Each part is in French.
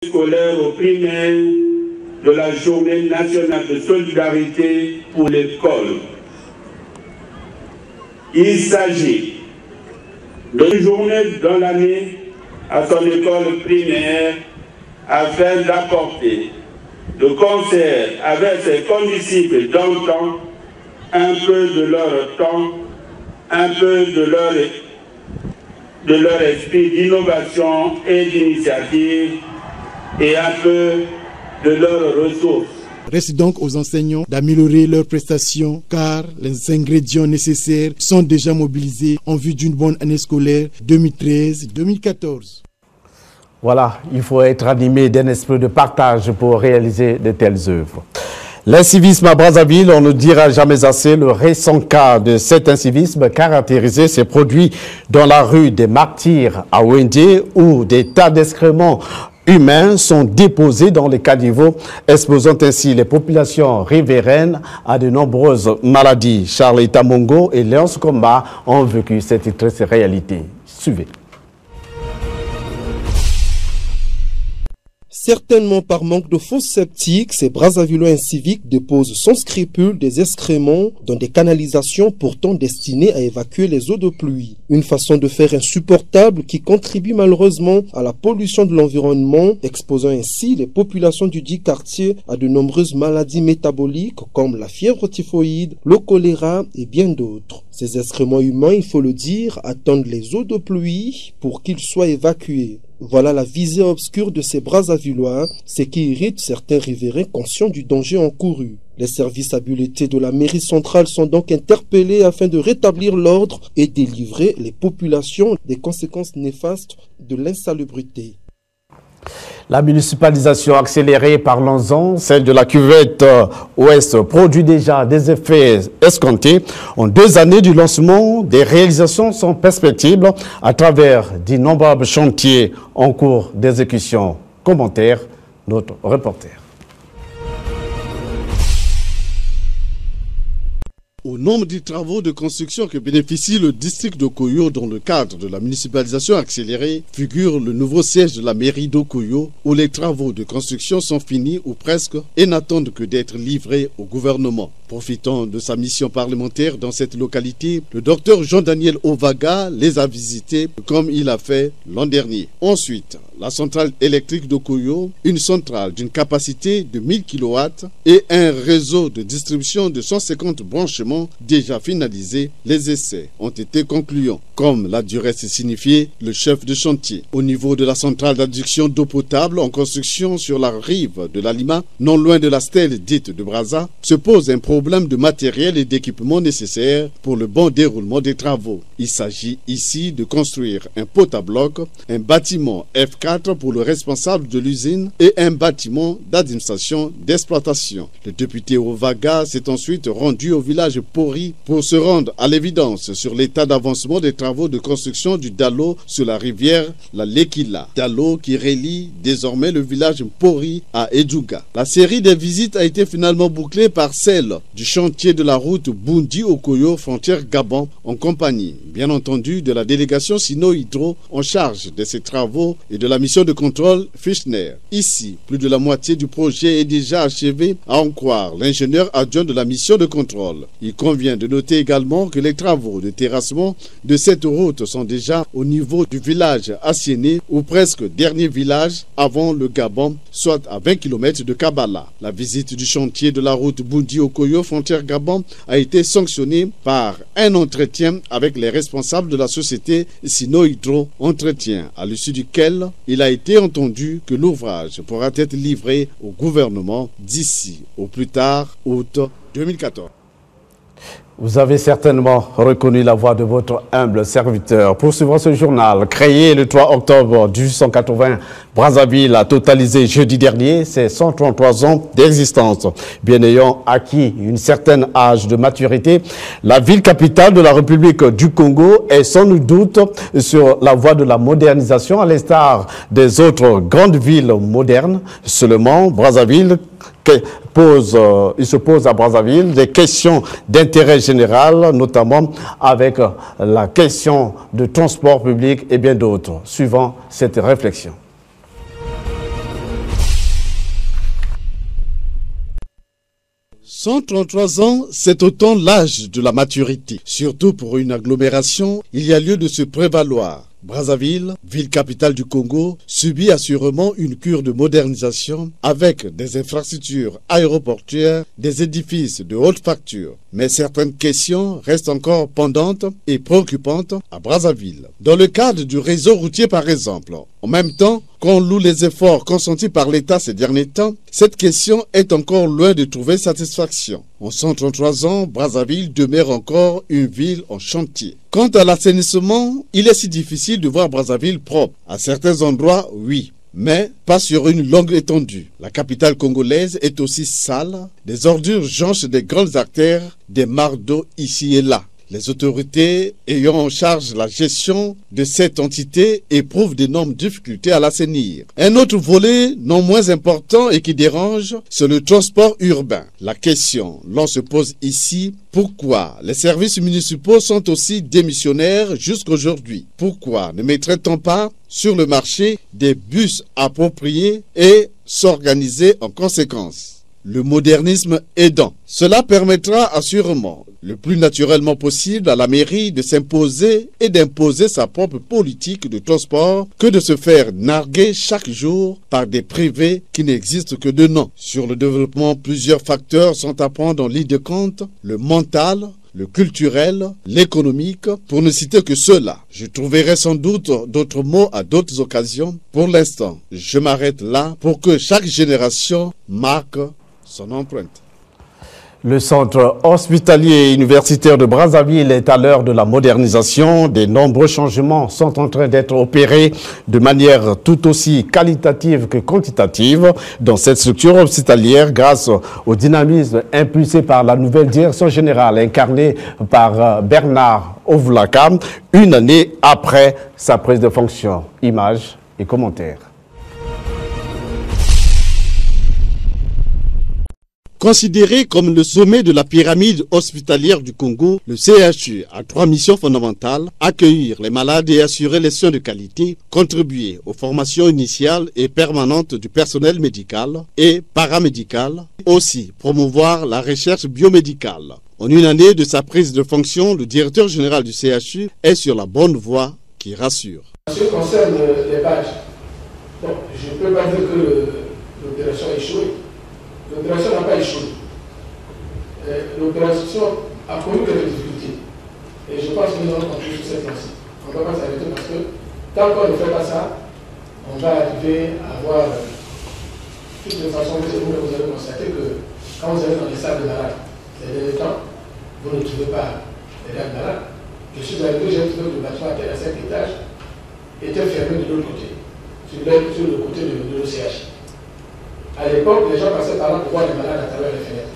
Scolaire au primaire de la Journée nationale de solidarité pour l'école. Il s'agit d'une journée dans l'année à son école primaire afin d'apporter de concert avec ses condisciples d'antan un peu de leur temps, un peu de leur esprit d'innovation et d'initiative et un peu de leurs ressources. Reste donc aux enseignants d'améliorer leurs prestations car les ingrédients nécessaires sont déjà mobilisés en vue d'une bonne année scolaire 2013-2014. Voilà, il faut être animé d'un esprit de partage pour réaliser de telles œuvres. L'incivisme à Brazzaville, on ne dira jamais assez, le récent cas de cet incivisme caractérisé s'est produit dans la rue des Martyrs à Wendé où des tas d'excréments humains sont déposés dans les caniveaux, exposant ainsi les populations riveraines à de nombreuses maladies. Charles Tamongo et Léonce Combat ont vécu cette triste réalité. Suivez. Certainement par manque de fosses septiques, ces Brazzavillois inciviques déposent sans scrupule des excréments dans des canalisations pourtant destinées à évacuer les eaux de pluie. Une façon de faire insupportable qui contribue malheureusement à la pollution de l'environnement, exposant ainsi les populations du dit quartier à de nombreuses maladies métaboliques comme la fièvre typhoïde, le choléra et bien d'autres. Ces excréments humains, il faut le dire, attendent les eaux de pluie pour qu'ils soient évacués. Voilà la visée obscure de ces Brazzavillois, ce qui irrite certains riverains conscients du danger encouru. Les services habilités de la mairie centrale sont donc interpellés afin de rétablir l'ordre et délivrer les populations des conséquences néfastes de l'insalubrité. La municipalisation accélérée, parlons-en, celle de la cuvette Ouest, produit déjà des effets escomptés. En 2 années du lancement, des réalisations sont perspectives à travers d'innombrables chantiers en cours d'exécution. Commentaire, notre reporter. Au nombre des travaux de construction que bénéficie le district d'Okoyo dans le cadre de la municipalisation accélérée figure le nouveau siège de la mairie d'Okoyo où les travaux de construction sont finis ou presque et n'attendent que d'être livrés au gouvernement. Profitant de sa mission parlementaire dans cette localité, le docteur Jean-Daniel Ovaga les a visités comme il a fait l'an dernier. Ensuite, la centrale électrique d'Okoyo, une centrale d'une capacité de 1000 kW et un réseau de distribution de 150 branchements déjà finalisés, les essais ont été concluants, comme l'a du reste signifié le chef de chantier. Au niveau de la centrale d'adduction d'eau potable en construction sur la rive de la Lima, non loin de la stèle dite de Brazza, se pose un problème de matériel et d'équipement nécessaires pour le bon déroulement des travaux. Il s'agit ici de construire un pot à bloc, un bâtiment F4 pour le responsable de l'usine et un bâtiment d'administration d'exploitation. Le député Ovaga s'est ensuite rendu au village Pori pour se rendre à l'évidence sur l'état d'avancement des travaux de construction du Dalo sur la rivière la Lekila. Dalo qui relie désormais le village Pori à Edjouga. La série des visites a été finalement bouclée par celle du chantier de la route Bundi-Okoyo, frontière Gabon, en compagnie, bien entendu, de la délégation Sino-Hydro en charge de ces travaux et de la mission de contrôle Fischner. Ici, plus de la moitié du projet est déjà achevé, à en croire l'ingénieur adjoint de la mission de contrôle. Il convient de noter également que les travaux de terrassement de cette route sont déjà au niveau du village Assiéné, ou presque dernier village avant le Gabon, soit à 20 km de Kabala. La visite du chantier de la route Bundi-Okoyo, frontière Gabon, a été sanctionnée par un entretien avec les responsables de la société Sino-Hydro, entretien à l'issue duquel il a été entendu que l'ouvrage pourra être livré au gouvernement d'ici au plus tard août 2014. Vous avez certainement reconnu la voix de votre humble serviteur. Poursuivant ce journal, créé le 3 octobre 1880, Brazzaville a totalisé jeudi dernier ses 133 ans d'existence. Bien ayant acquis une certaine âge de maturité, la ville capitale de la République du Congo est sans doute sur la voie de la modernisation à l'instar des autres grandes villes modernes. Seulement, Brazzaville il se pose à Brazzaville des questions d'intérêt général, notamment avec la question de transport public et bien d'autres, suivant cette réflexion. 133 ans, c'est autant l'âge de la maturité. Surtout pour une agglomération, il y a lieu de se prévaloir. Brazzaville, ville capitale du Congo, subit assurément une cure de modernisation avec des infrastructures aéroportuaires, des édifices de haute facture. Mais certaines questions restent encore pendantes et préoccupantes à Brazzaville. Dans le cadre du réseau routier par exemple, en même temps qu'on loue les efforts consentis par l'État ces derniers temps, cette question est encore loin de trouver satisfaction. En 133 ans, Brazzaville demeure encore une ville en chantier. Quant à l'assainissement, il est si difficile de voir Brazzaville propre. À certains endroits, oui, mais pas sur une longue étendue. La capitale congolaise est aussi sale. Des ordures jonchent des grandes artères, des mares d'eau ici et là. Les autorités ayant en charge la gestion de cette entité éprouvent d'énormes difficultés à l'assainir. Un autre volet non moins important et qui dérange, c'est le transport urbain. La question, l'on se pose ici, pourquoi les services municipaux sont aussi démissionnaires jusqu'aujourd'hui? Pourquoi ne mettrait-on pas sur le marché des bus appropriés et s'organiser en conséquence? Le modernisme aidant. Cela permettra assurément, le plus naturellement possible, à la mairie de s'imposer et d'imposer sa propre politique de transport que de se faire narguer chaque jour par des privés qui n'existent que de nom. Sur le développement, plusieurs facteurs sont à prendre en ligne de compte. Le mental, le culturel, l'économique, pour ne citer que ceux-là. Je trouverai sans doute d'autres mots à d'autres occasions. Pour l'instant, je m'arrête là pour que chaque génération marque son empreinte. Le centre hospitalier et universitaire de Brazzaville est à l'heure de la modernisation. Des nombreux changements sont en train d'être opérés de manière tout aussi qualitative que quantitative dans cette structure hospitalière grâce au dynamisme impulsé par la nouvelle direction générale incarnée par Bernard Ovlaka, une année après sa prise de fonction. Images et commentaires. Considéré comme le sommet de la pyramide hospitalière du Congo, le CHU a 3 missions fondamentales: accueillir les malades et assurer les soins de qualité, contribuer aux formations initiales et permanentes du personnel médical et paramédical, aussi promouvoir la recherche biomédicale. En une année de sa prise de fonction, le directeur général du CHU est sur la bonne voie qui rassure. En ce qui concerne les badges, je ne peux pas dire que l'opération a échoué. L'opération n'a pas échoué. L'opération a connu quelques difficultés. Et je pense que nous allons continuer sur cette lancée. On ne va pas s'arrêter parce que tant qu'on ne fait pas ça, on va arriver à avoir toutes les façons que vous allez constater que quand vous allez dans les salles de malades, ces derniers temps, vous ne trouvez pas les dames malades. Je suis arrivé, j'ai trouvé le bâtiment à 5 étages, était fermé de l'autre côté, sur le côté de l'OCH. À l'époque, les gens passaient par là pour voir les malades à travers les fenêtres.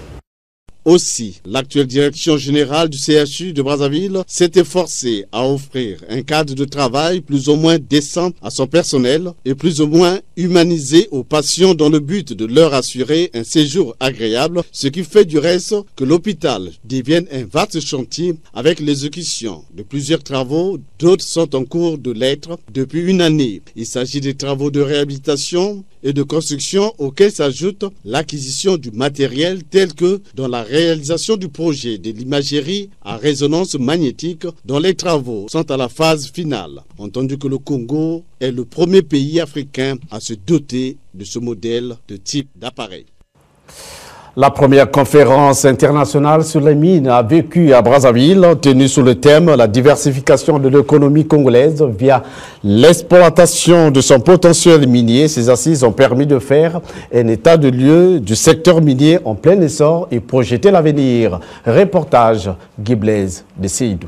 Aussi, l'actuelle direction générale du CHU de Brazzaville s'est efforcée à offrir un cadre de travail plus ou moins décent à son personnel et plus ou moins humanisé aux patients dans le but de leur assurer un séjour agréable, ce qui fait du reste que l'hôpital devienne un vaste chantier avec l'exécution de plusieurs travaux. D'autres sont en cours de l'être depuis une année. Il s'agit des travaux de réhabilitation et de construction auxquels s'ajoute l'acquisition du matériel tel que dans la réalisation du projet de l'imagerie à résonance magnétique dont les travaux sont à la phase finale. Entendu que le Congo est le premier pays africain à se doter de ce modèle de type d'appareil. La première conférence internationale sur les mines a vécu à Brazzaville, tenue sous le thème « La diversification de l'économie congolaise via l'exploitation de son potentiel minier ». Ces assises ont permis de faire un état de lieu du secteur minier en plein essor et projeter l'avenir. Reportage Guy Blaise de Seydou.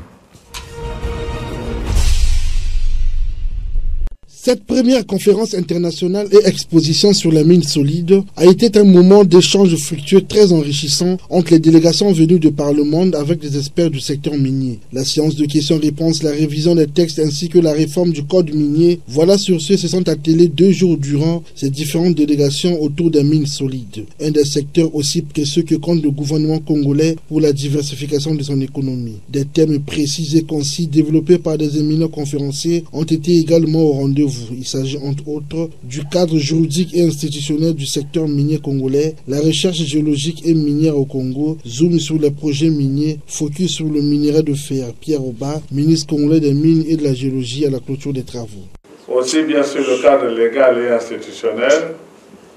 Cette première conférence internationale et exposition sur les mines solides a été un moment d'échange fructueux très enrichissant entre les délégations venues de par le monde avec des experts du secteur minier. La séance de questions-réponses, la révision des textes ainsi que la réforme du code minier, voilà sur ce se sont attelés 2 jours durant ces différentes délégations autour des mines solides. Un des secteurs aussi précieux que compte le gouvernement congolais pour la diversification de son économie. Des thèmes précis et concis développés par des éminents conférenciers ont été également au rendez-vous. rendez-vous. Il s'agit entre autres du cadre juridique et institutionnel du secteur minier congolais, la recherche géologique et minière au Congo, zoom sur les projets miniers, focus sur le minerai de fer. Pierre Oba, ministre congolais des Mines et de la Géologie, à la clôture des travaux. Aussi bien sur le cadre légal et institutionnel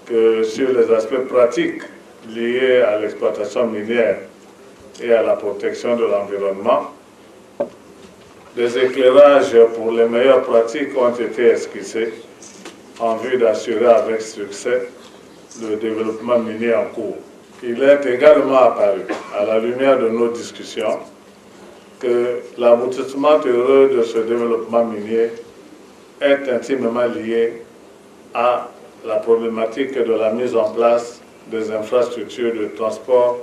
que sur les aspects pratiques liés à l'exploitation minière et à la protection de l'environnement. Des éclairages pour les meilleures pratiques ont été esquissés en vue d'assurer avec succès le développement minier en cours. Il est également apparu, à la lumière de nos discussions, que l'aboutissement heureux de ce développement minier est intimement lié à la problématique de la mise en place des infrastructures de transport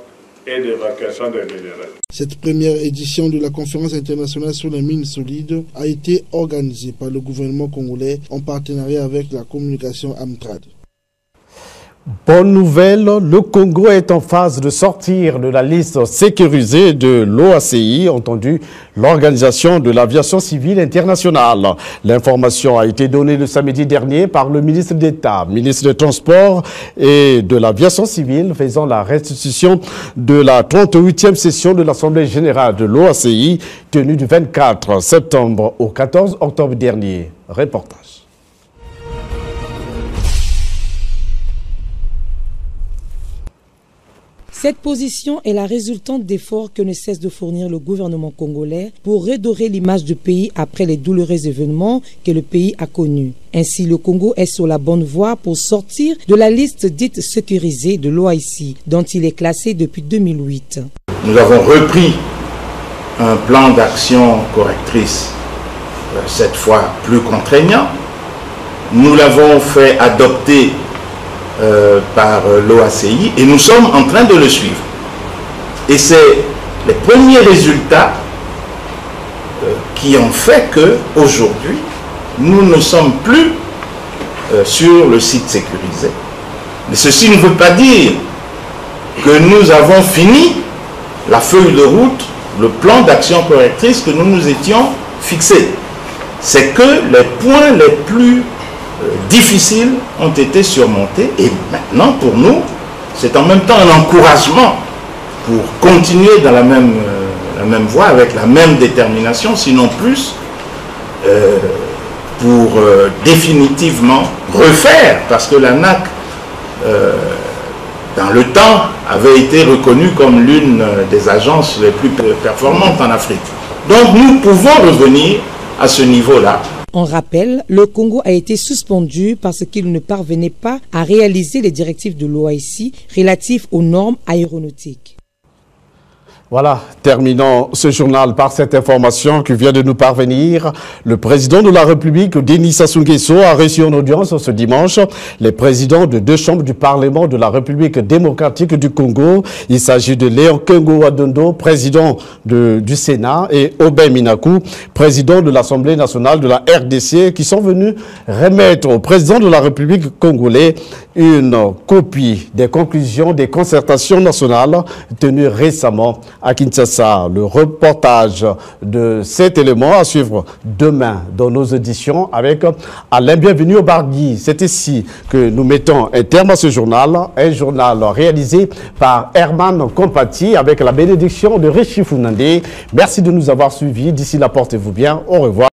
et d'évacuation des minéraux. Cette première édition de la conférence internationale sur les mines solides a été organisée par le gouvernement congolais en partenariat avec la communication Amtrad. Bonne nouvelle, le Congo est en phase de sortir de la liste sécurisée de l'OACI, entendu l'Organisation de l'Aviation Civile Internationale. L'information a été donnée le samedi dernier par le ministre d'État, ministre des Transports et de l'Aviation Civile, faisant la restitution de la 38e session de l'Assemblée générale de l'OACI, tenue du 24 septembre au 14 octobre dernier. Reportage. Cette position est la résultante d'efforts que ne cesse de fournir le gouvernement congolais pour redorer l'image du pays après les douloureux événements que le pays a connus. Ainsi, le Congo est sur la bonne voie pour sortir de la liste dite sécurisée de l'OACI, dont il est classé depuis 2008. Nous avons repris un plan d'action correctrice, cette fois plus contraignant. Nous l'avons fait adopter par l'OACI et nous sommes en train de le suivre. Et c'est les premiers résultats qui ont fait qu'aujourd'hui, nous ne sommes plus sur le site sécurisé. Mais ceci ne veut pas dire que nous avons fini la feuille de route, le plan d'action correctrice que nous nous étions fixés. C'est que les points les plus difficiles ont été surmontés et maintenant pour nous c'est en même temps un encouragement pour continuer dans la même voie avec la même détermination, sinon plus, pour définitivement refaire, parce que l'ANAC dans le temps avait été reconnue comme l'une des agences les plus performantes en Afrique. Donc nous pouvons revenir à ce niveau-là. On rappelle, le Congo a été suspendu parce qu'il ne parvenait pas à réaliser les directives de l'OACI relatives aux normes aéronautiques. Voilà, terminons ce journal par cette information qui vient de nous parvenir. Le président de la République, Denis Sassou Nguesso, a reçu en audience ce dimanche les présidents de 2 chambres du Parlement de la République démocratique du Congo. Il s'agit de Léon Kengo-Wadondo, président du Sénat, et Aubin Minakou, président de l'Assemblée nationale de la RDC, qui sont venus remettre au président de la République congolais une copie des conclusions des concertations nationales tenues récemment à Kinshasa. Le reportage de cet élément à suivre demain dans nos éditions avec Alain Bienvenu au Bargui. C'est ici que nous mettons un terme à ce journal, un journal réalisé par Herman Kompati avec la bénédiction de Rishi Funande. Merci de nous avoir suivis. D'ici là, portez-vous bien. Au revoir.